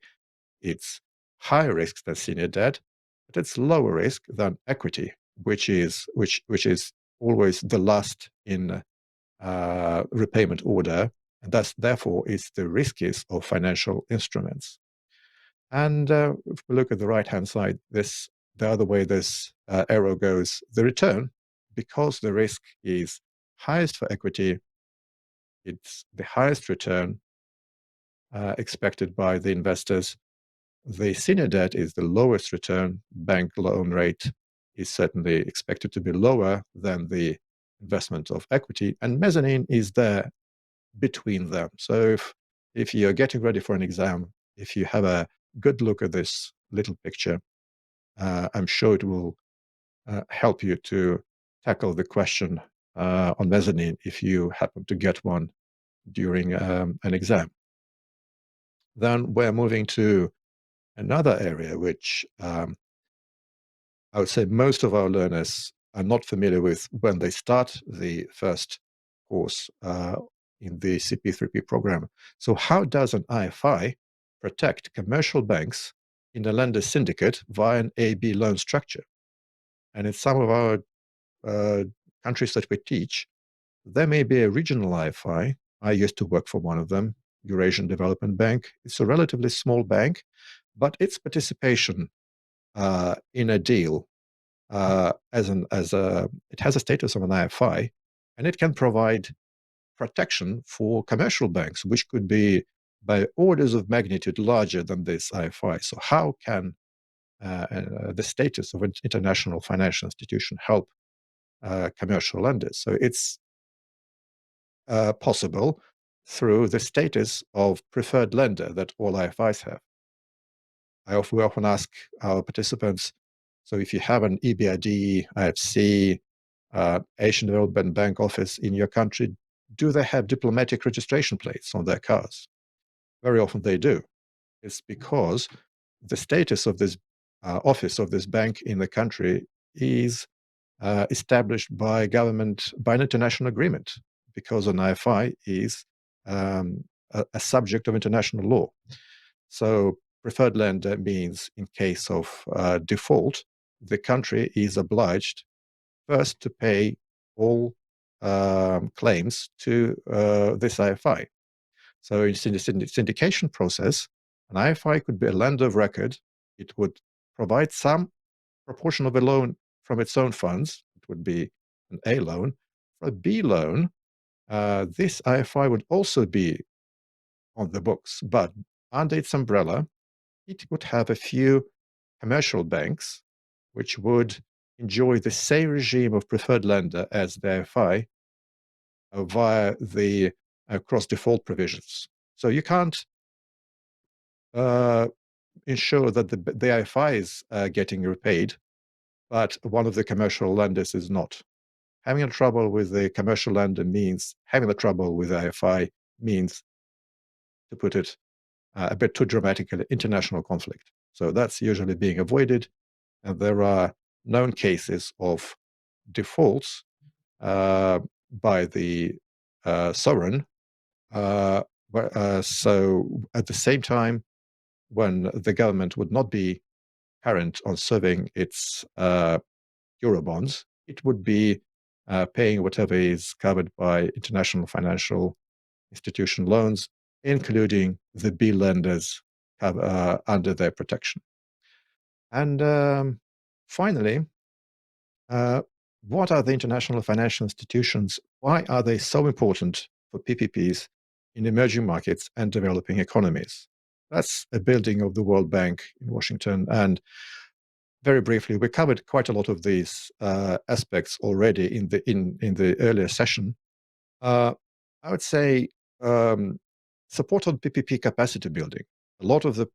it's higher risk than senior debt, but it's lower risk than equity, which is always the last in repayment order, and thus therefore is the riskiest of financial instruments. And if we look at the right-hand side, the other way this arrow goes, the return, because the risk is highest for equity, it's the highest return expected by the investors. The senior debt is the lowest return. Bank loan rate is certainly expected to be lower than the investment of equity, and mezzanine is there between them. So if you're getting ready for an exam, if you have a good look at this little picture, I'm sure it will help you to tackle the question on mezzanine if you happen to get one during an exam. Then we're moving to another area which I would say most of our learners are not familiar with when they start the first course in the CP3P program. So how does an IFI protect commercial banks in a lender syndicate via an A-B loan structure? And in some of our countries that we teach, there may be a regional IFI. I used to work for one of them, Eurasian Development Bank. It's a relatively small bank, but its participation in a deal it has a status of an IFI, and it can provide protection for commercial banks, which could be by orders of magnitude larger than this IFI. So how can the status of an international financial institution help commercial lenders? So it's possible through the status of preferred lender that all IFIs have. We often ask our participants, so if you have an EBRD, IFC, Asian Development Bank office in your country, do they have diplomatic registration plates on their cars? Very often they do. It's because the status of this office of this bank in the country is established by government, by an international agreement, because an IFI is a subject of international law. So preferred lender means in case of default, the country is obliged first to pay all claims to this IFI. So in the syndication process, an IFI could be a lender of record. It would provide some proportion of a loan from its own funds. It would be an A loan. For a B loan, this IFI would also be on the books, but under its umbrella, it would have a few commercial banks which would enjoy the same regime of preferred lender as the IFI via the cross-default provisions. So you can't ensure that the IFI is getting repaid, but one of the commercial lenders is not. Having a trouble with the commercial lender means having a trouble with the IFI means, to put it a bit too dramatically, international conflict. So that's usually being avoided, and there are known cases of defaults by the sovereign. So at the same time, when the government would not be current on serving its Eurobonds, it would be paying whatever is covered by international financial institution loans, including the B lenders under their protection. And finally, what are the international financial institutions? Why are they so important for PPPs in emerging markets and developing economies? That's a building of the World Bank in Washington. And very briefly, we covered quite a lot of these aspects already in the earlier session. I would say support on PPP capacity building. A lot of the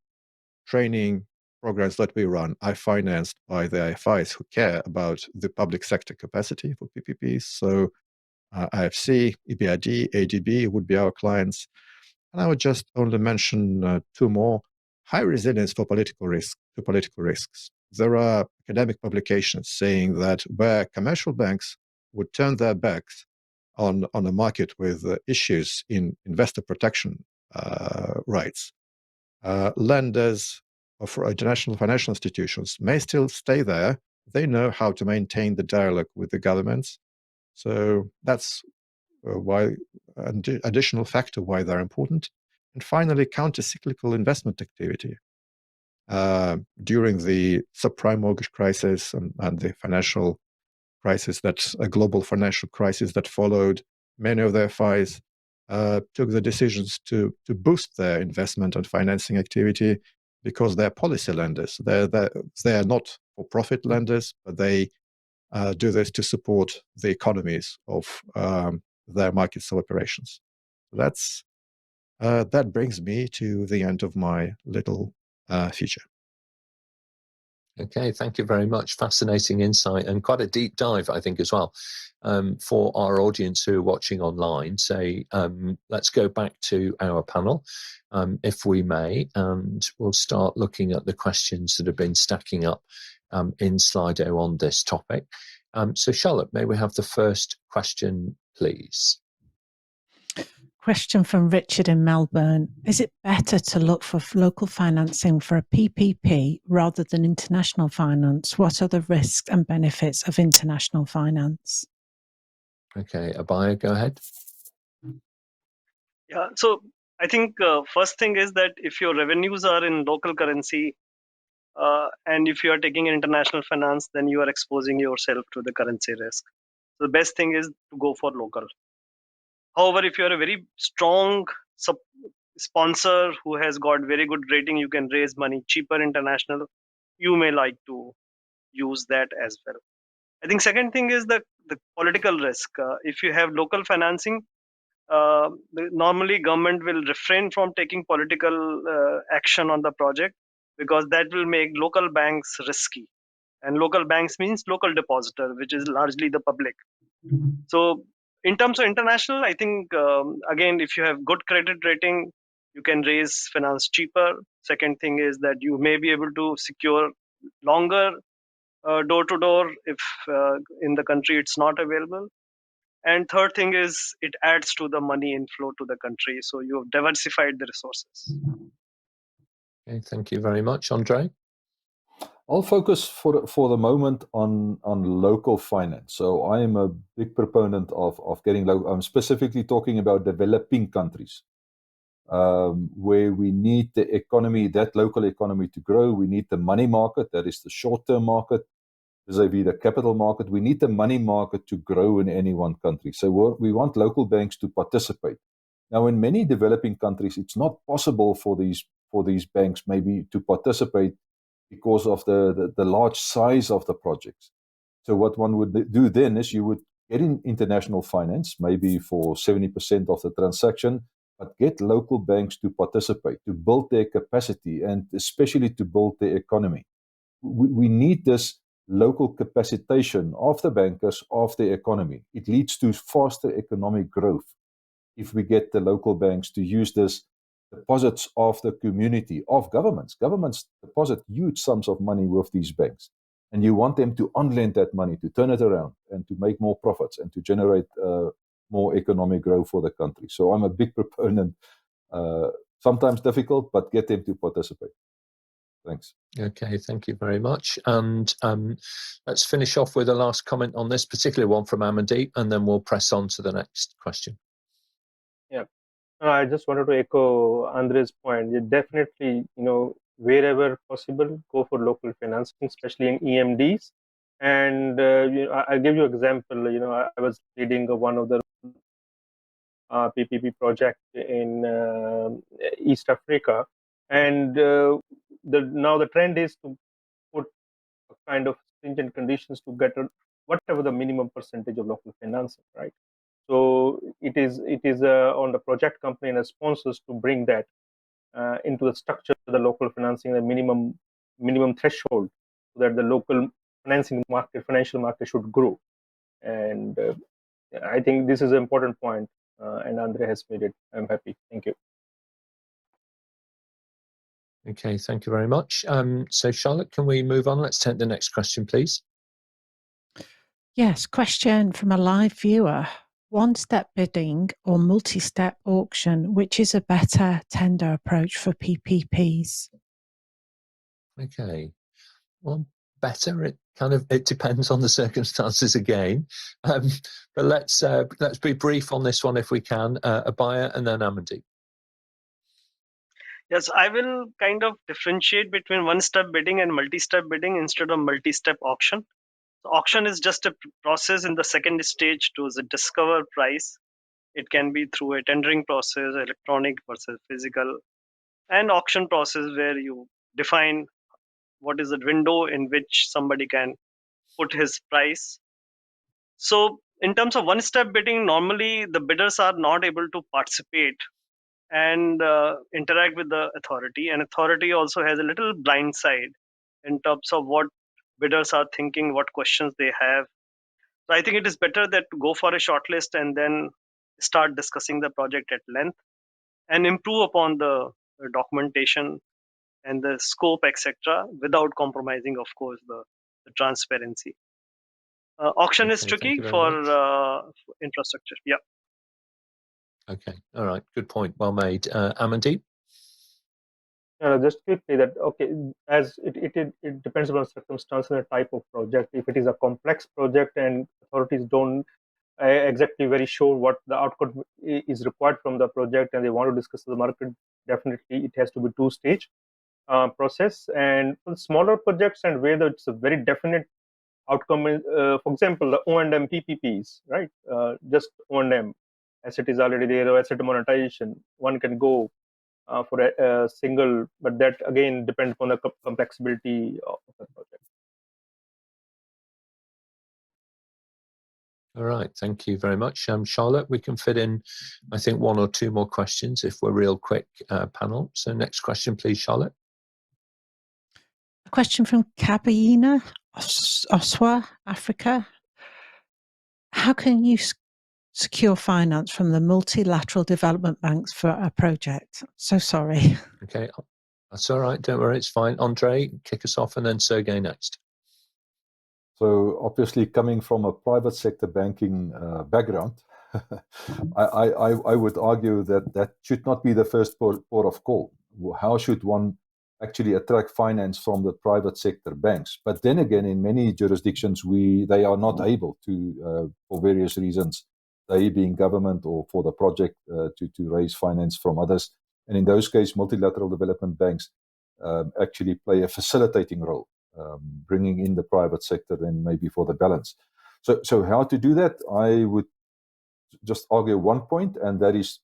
training programs that we run are financed by the IFIs who care about the public sector capacity for PPPs. So IFC, EBRD, ADB would be our clients. And I would just only mention two more. High resilience for political risks. There are academic publications saying that where commercial banks would turn their backs on a market with issues in investor protection rights, lenders of international financial institutions may still stay there. They know how to maintain the dialogue with the governments. So that's why an additional factor why they're important. And finally, counter-cyclical investment activity. During the subprime mortgage crisis and the financial crisis, a global financial crisis that followed, many of the FIs took the decisions to boost their investment and financing activity because they're policy lenders. They're not for-profit lenders, but they do this to support the economies of their markets of operations. That brings me to the end of my little feature. Okay, thank you very much. Fascinating insight and quite a deep dive, I think, as well. For our audience who are watching online, let's go back to our panel, if we may, and we'll start looking at the questions that have been stacking up in Slido on this topic. So Charlotte, may we have the first question, please? Question from Richard in Melbourne. Is it better to look for local financing for a PPP rather than international finance? What are the risks and benefits of international finance? Okay, Abhaya, go ahead. Yeah, so I think first thing is that if your revenues are in local currency and if you are taking international finance, then you are exposing yourself to the currency risk. So the best thing is to go for local. However, if you are a very strong sponsor who has got very good rating, you can raise money cheaper international. You may like to use that as well. I think second thing is the political risk. If you have local financing, normally government will refrain from taking political action on the project because that will make local banks risky. And local banks means local depositor, which is largely the public. So in terms of international, I think, again, if you have good credit rating, you can raise finance cheaper. Second thing is that you may be able to secure longer door-to-door if in the country it's not available. And third thing is it adds to the money inflow to the country. So you have diversified the resources. Okay, thank you very much. Andre? I'll focus for the moment on local finance. So I am a big proponent of getting local. I'm specifically talking about developing countries, where we need the economy, that local economy, to grow. We need the money market, that is the short-term market, vis-a-vis the capital market. We need the money market to grow in any one country. So we want local banks to participate. Now, in many developing countries, it's not possible for these banks maybe to participate because of the large size of the projects. So what one would do then is you would get in international finance, maybe for 70% of the transaction, but get local banks to participate, to build their capacity, and especially to build their economy. We need this local capacitation of the bankers, of the economy. It leads to faster economic growth if we get the local banks to use this deposits of the community, of governments. Governments deposit huge sums of money with these banks. and you want them to on-lend that money, to turn it around and to make more profits and to generate more economic growth for the country. So I'm a big proponent, sometimes difficult, but get them to participate. Thanks. Okay, thank you very much. And let's finish off with a last comment on this particular one from Amandeep, and then we'll press on to the next question. Yeah, I just wanted to echo Andre's point. You definitely, wherever possible, go for local financing, especially in EMDs. And I'll give you an example. I was leading one of the PPP project in East Africa, and now the trend is to put a kind of stringent conditions to get whatever the minimum percentage of local financing, right? So it is on the project company and the sponsors to bring that into the structure of the local financing, the minimum threshold, so that the local financial market should grow. And I think this is an important point, and Andre has made it. I'm happy. Thank you. Okay, thank you very much. So Charlotte, can we move on? Let's take the next question, please. Yes, question from a live viewer. One-step bidding or multi-step auction, which is a better tender approach for PPPs? Okay, well, better. It depends on the circumstances again. But let's be brief on this one if we can. Abhaya and then Amandeep. Yes, I will kind of differentiate between one-step bidding and multi-step bidding instead of multi-step auction. So auction is just a process in the second stage to discover price. It can be through a tendering process, electronic versus physical, and auction process where you define what is the window in which somebody can put his price. So in terms of one-step bidding, normally the bidders are not able to participate and interact with the authority. And authority also has a little blind side in terms of what bidders are thinking, what questions they have. So I think it is better that to go for a shortlist and then start discussing the project at length and improve upon the documentation and the scope, etc., without compromising, of course, the transparency. Auction is tricky for infrastructure. Yeah. Okay. All right. Good point. Well made. Amandeep? Just quickly that, as it depends on the circumstance and the type of project. If it is a complex project and authorities don't exactly very sure what the outcome is required from the project and they want to discuss the market, definitely it has to be two-stage process. And for smaller projects and where it's a very definite outcome, for example, the O&M PPPs, right? Just O&M, asset is already there, or asset monetization, one can go for a single, but that again depends on the complexity of the project. All right, thank you very much. Charlotte, we can fit in, I think, one or two more questions if we're real quick, panel. So next question, please, Charlotte. A question from Kabina, Oswa, Africa. How can you secure finance from the multilateral development banks for a project? So sorry. Okay, that's all right. Don't worry, it's fine. Andre, kick us off, and then Sergei next. So obviously, coming from a private sector banking background, I would argue that should not be the first port of call. How should one actually attract finance from the private sector banks? But then again, in many jurisdictions, they are not able to, for various reasons, they being government or for the project, to raise finance from others. And in those cases, multilateral development banks actually play a facilitating role. Bringing in the private sector then maybe for the balance. So how to do that? I would just argue one point, and that is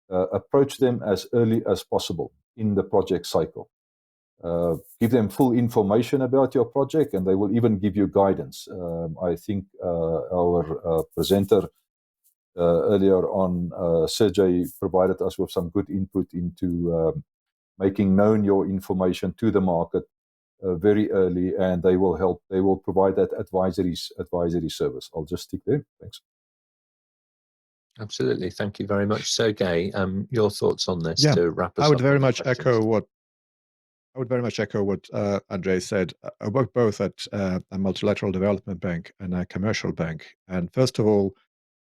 approach them as early as possible in the project cycle. Give them full information about your project, and they will even give you guidance. I think our presenter earlier on, Sergei, provided us with some good input into making known your information to the market very early, and they will help. They will provide that advisory service. I'll just stick there. Thanks. Absolutely, thank you very much, Sergei. Your thoughts on this Yeah, to wrap us up? I would very much echo would very much echo what Andrei said. I work both at a multilateral development bank and a commercial bank. And first of all,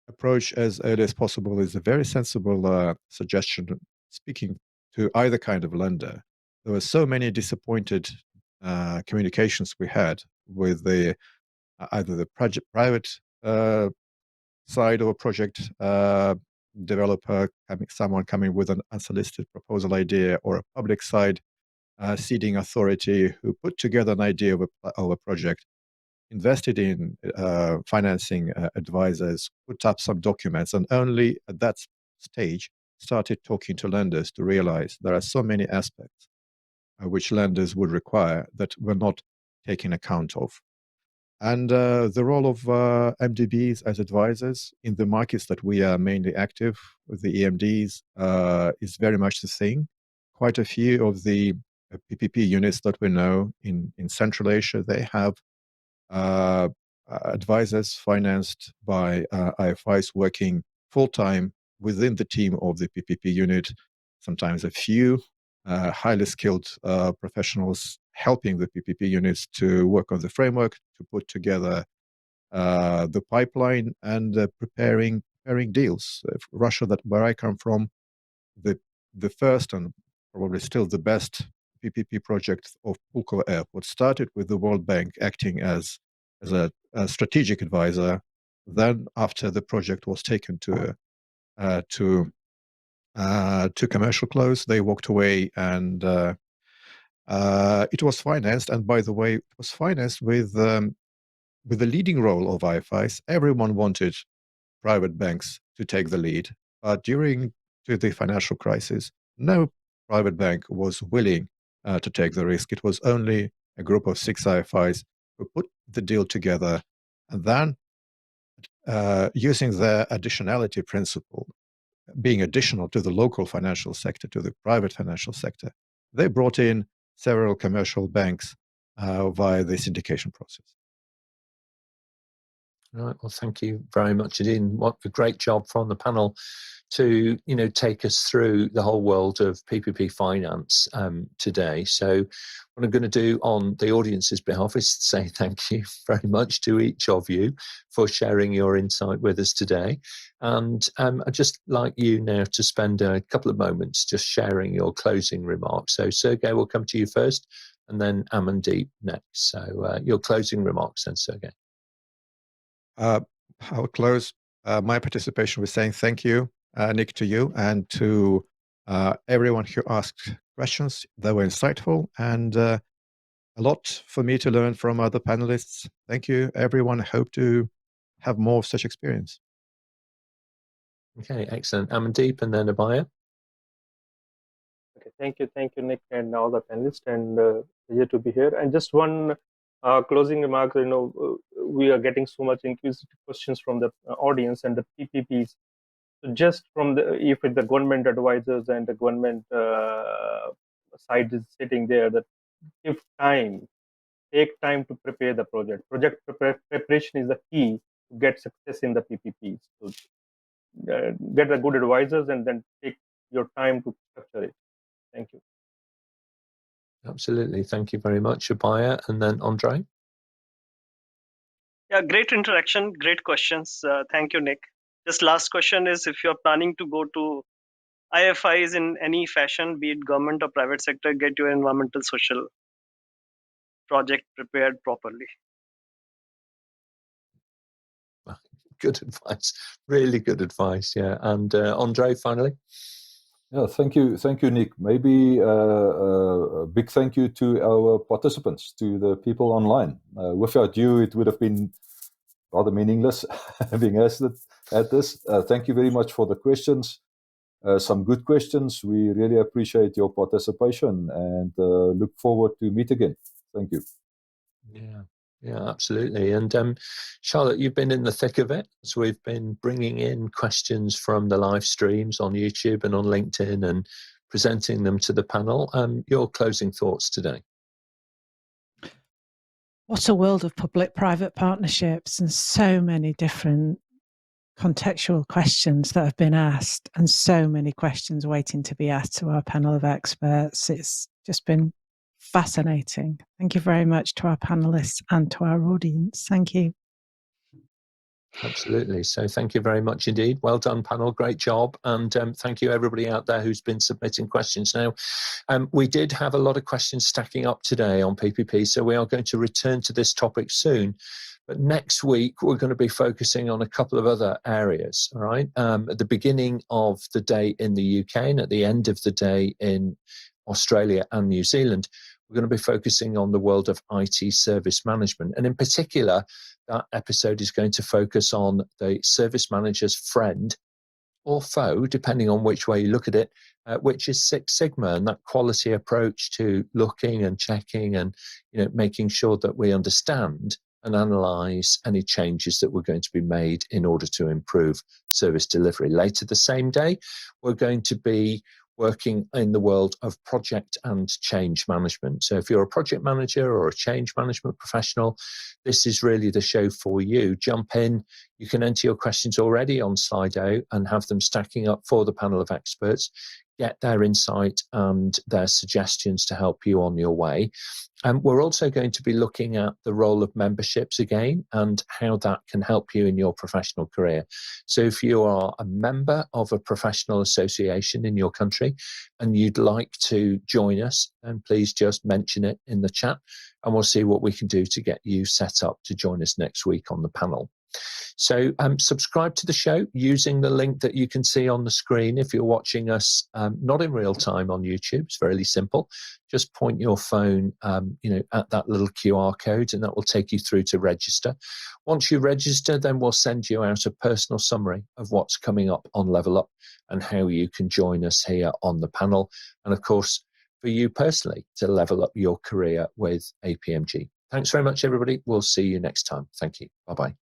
approach as early as possible is a very sensible suggestion, speaking to either kind of lender. There were so many disappointed communications we had with the either the private side of a project developer, someone coming with an unsolicited proposal idea, or a public side seeding authority who put together an idea of a project, invested in financing advisors, put up some documents, and only at that stage started talking to lenders to realize there are so many aspects which lenders would require that were not taken account of. And the role of MDBs as advisors in the markets that we are mainly active with, the EMDs, is very much the same. Quite a few of the PPP units that we know in Central Asia, they have advisors financed by IFIs working full-time within the team of the PPP unit, sometimes a few highly skilled professionals helping the PPP units to work on the framework, to put together the pipeline, and preparing deals. Russia, where I come from, the first and probably still the best PPP project of Pulkovo Airport started with the World Bank acting as a strategic advisor. Then, after the project was taken to commercial close, they walked away, and it was financed. And by the way, it was financed with the leading role of IFIs. Everyone wanted private banks to take the lead, but during the financial crisis, no private bank was willing to take the risk. It was only a group of 6 IFIs who put the deal together, and then using their additionality principle, being additional to the local financial sector, to the private financial sector, they brought in several commercial banks via the syndication process. All right. Well, thank you very much indeed. What a great job from the panel to take us through the whole world of PPP finance today. So what I'm going to do on the audience's behalf is say thank you very much to each of you for sharing your insight with us today. And I'd just like you now to spend a couple of moments just sharing your closing remarks. So Sergei, we'll come to you first, and then Amandeep next. So your closing remarks then, Sergei. I'll close my participation with saying thank you, Nick, to you and to everyone who asked questions. They were insightful, and a lot for me to learn from other panelists. Thank you, everyone. I hope to have more of such experience. Okay, excellent. Amandeep, and then Abhaya. Okay, thank you, Nick, and all the panelists, and pleasure to be here. And just one closing remark. We are getting so much inquisitive questions from the audience and the PPPs. So just from if the government advisors and the government side is sitting there, that take time to prepare the project. Project preparation is the key to get success in the PPPs. So get the good advisors and then take your time to structure it. Thank you. Absolutely. Thank you very much, Abhaya. And then Andrei. Yeah, great interaction, great questions. Thank you, Nick. Just last question is, if you're planning to go to IFIs in any fashion, be it government or private sector, get your environmental social project prepared properly. Good advice. Really good advice. Yeah. And Andrei, finally. Yeah, thank you, Nick. Maybe a big thank you to our participants, to the people online. Without you, it would have been rather meaningless having asked at this. Thank you very much for the questions. Some good questions. We really appreciate your participation and look forward to meet again. Thank you. Yeah, absolutely. And Charlotte, you've been in the thick of it. So we've been bringing in questions from the live streams on YouTube and on LinkedIn and presenting them to the panel. Your closing thoughts today? What a world of public-private partnerships, and so many different contextual questions that have been asked, and so many questions waiting to be asked to our panel of experts. It's just been fascinating. Thank you very much to our panelists and to our audience. Thank you. Absolutely. So thank you very much indeed. Well done, panel. Great job. And thank you, everybody out there who's been submitting questions. Now, we did have a lot of questions stacking up today on PPP, so we are going to return to this topic soon. But next week, we're going to be focusing on a couple of other areas, all right? At the beginning of the day in the UK and at the end of the day in Australia and New Zealand, we're going to be focusing on the world of IT service management. And in particular, that episode is going to focus on the service manager's friend or foe, depending on which way you look at it, which is Six Sigma, and that quality approach to looking and checking and making sure that we understand and analyse any changes that were going to be made in order to improve service delivery. Later the same day, we're going to be working in the world of project and change management. So if you're a project manager or a change management professional, this is really the show for you. Jump in. You can enter your questions already on Slido and have them stacking up for the panel of experts. Get their insight and their suggestions to help you on your way. And we're also going to be looking at the role of memberships again and how that can help you in your professional career. So if you are a member of a professional association in your country and you'd like to join us, then please just mention it in the chat and we'll see what we can do to get you set up to join us next week on the panel. So subscribe to the show using the link that you can see on the screen. If you're watching us not in real time on YouTube, it's fairly simple. Just point your phone at that little QR code and that will take you through to register. Once you register, then we'll send you out a personal summary of what's coming up on Level Up and how you can join us here on the panel. And of course, for you personally to level up your career with APMG. Thanks very much, everybody. We'll see you next time. Thank you. Bye-bye.